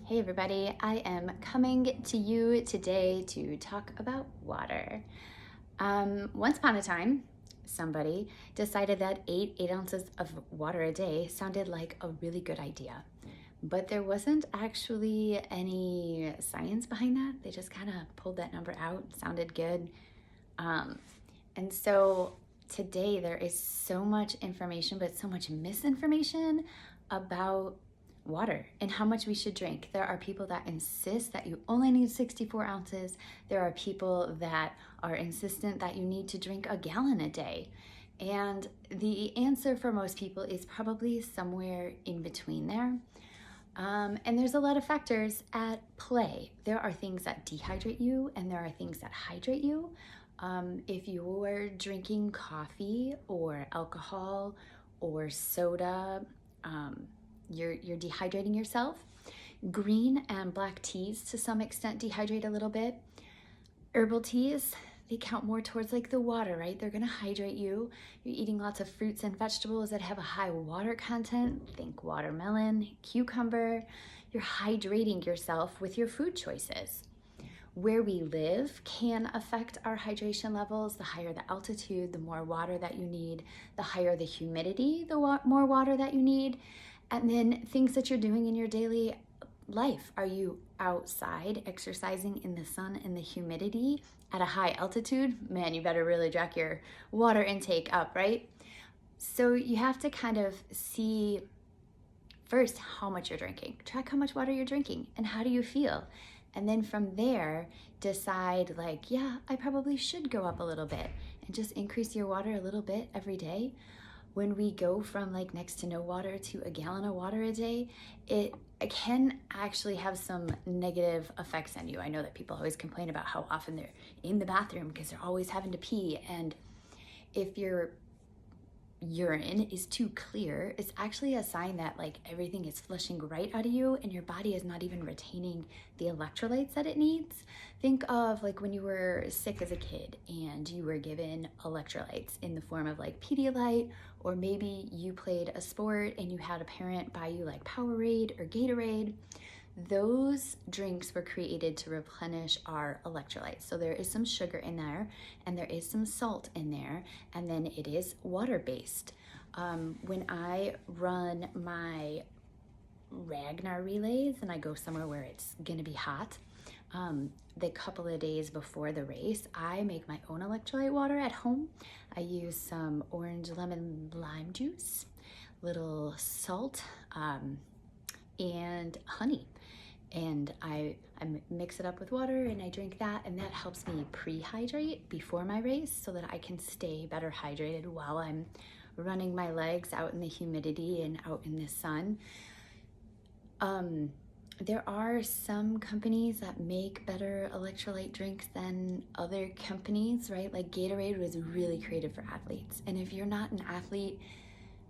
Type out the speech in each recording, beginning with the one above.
Hey everybody, I am coming to you today to talk about water. Once upon a time, somebody decided that 8 ounces of water a day sounded like a really good idea. But there wasn't actually any science behind that. They just kind of pulled that number out, sounded good. Um, and so today there is so much information, but so much misinformation about water and how much we should drink. There are people that insist that you only need 64 ounces. There are people that are insistent that you need to drink a gallon a day. And the answer for most people is probably somewhere in between there. And there's a lot of factors at play. There are things that dehydrate you, and there are things that hydrate you. If you're drinking coffee or alcohol or soda, you're dehydrating yourself. Green and black teas to some extent dehydrate a little bit. Herbal teas, they count more towards like the water, right? They're gonna hydrate you. You're eating lots of fruits and vegetables that have a high water content. Think watermelon, cucumber. You're hydrating yourself with your food choices. Where we live can affect our hydration levels. The higher the altitude, the more water that you need. The higher the humidity, the more water that you need. And then things that you're doing in your daily life. Are you outside exercising in the sun in the humidity at a high altitude? Man, you better really jack your water intake up, right? So you have to kind of see first how much you're drinking. Track how much water you're drinking and how do you feel? And then from there, decide like, yeah, I probably should go up a little bit and just increase your water a little bit every day. When we go from like next to no water to a gallon of water a day, it can actually have some negative effects on you. I know that people always complain about how often they're in the bathroom because they're always having to pee. And if your urine is too clear, it's actually a sign that like everything is flushing right out of you and your body is not even retaining the electrolytes that it needs. Think of like when you were sick as a kid and you were given electrolytes in the form of like Pedialyte, or maybe you played a sport and you had a parent buy you like Powerade or Gatorade. Those drinks were created to replenish our electrolytes. So there is some sugar in there and there is some salt in there, and then it is water-based. When I run my Ragnar relays and I go somewhere where it's gonna be hot, the couple of days before the race, I make my own electrolyte water at home. I use some orange, lemon, lime juice, little salt, and honey. And I mix it up with water and I drink that, and that helps me pre-hydrate before my race so that I can stay better hydrated while I'm running my legs out in the humidity and out in the sun. There are some companies that make better electrolyte drinks than other companies, right? Like Gatorade was really created for athletes. And if you're not an athlete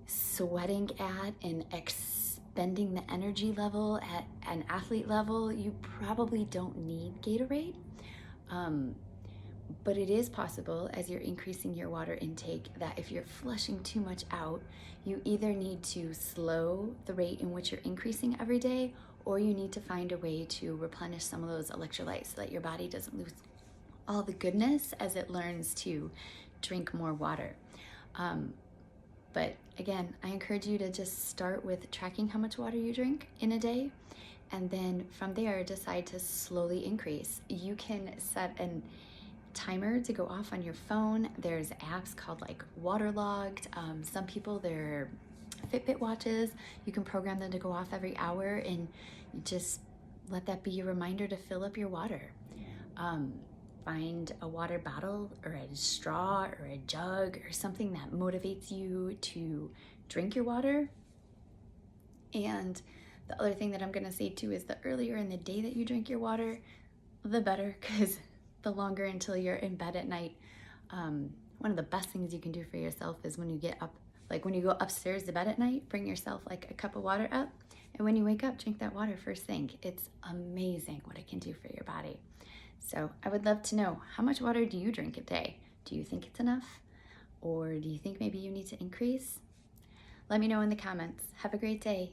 sweating at and expending the energy level at an athlete level, you probably don't need Gatorade. But it is possible, as you're increasing your water intake, that if you're flushing too much out, you either need to slow the rate in which you're increasing every day, or you need to find a way to replenish some of those electrolytes so that your body doesn't lose all the goodness as it learns to drink more water. But again, I encourage you to just start with tracking how much water you drink in a day, and then from there decide to slowly increase. You can set a timer to go off on your phone. There's apps called like Waterlogged. Some people, they're Fitbit watches. You can program them to go off every hour, and you just let that be your reminder to fill up your water. Find a water bottle or a straw or a jug or something that motivates you to drink your water. And the other thing that I'm gonna say too is the earlier in the day that you drink your water, the better, because the longer until you're in bed at night. One of the best things you can do for yourself is when you get up, like when you go upstairs to bed at night, bring yourself like a cup of water up, and when you wake up, drink that water first thing. It's amazing what it can do for your body. So I would love to know, how much water do you drink a day? Do you think it's enough? Or do you think maybe you need to increase? Let me know in the comments. Have a great day.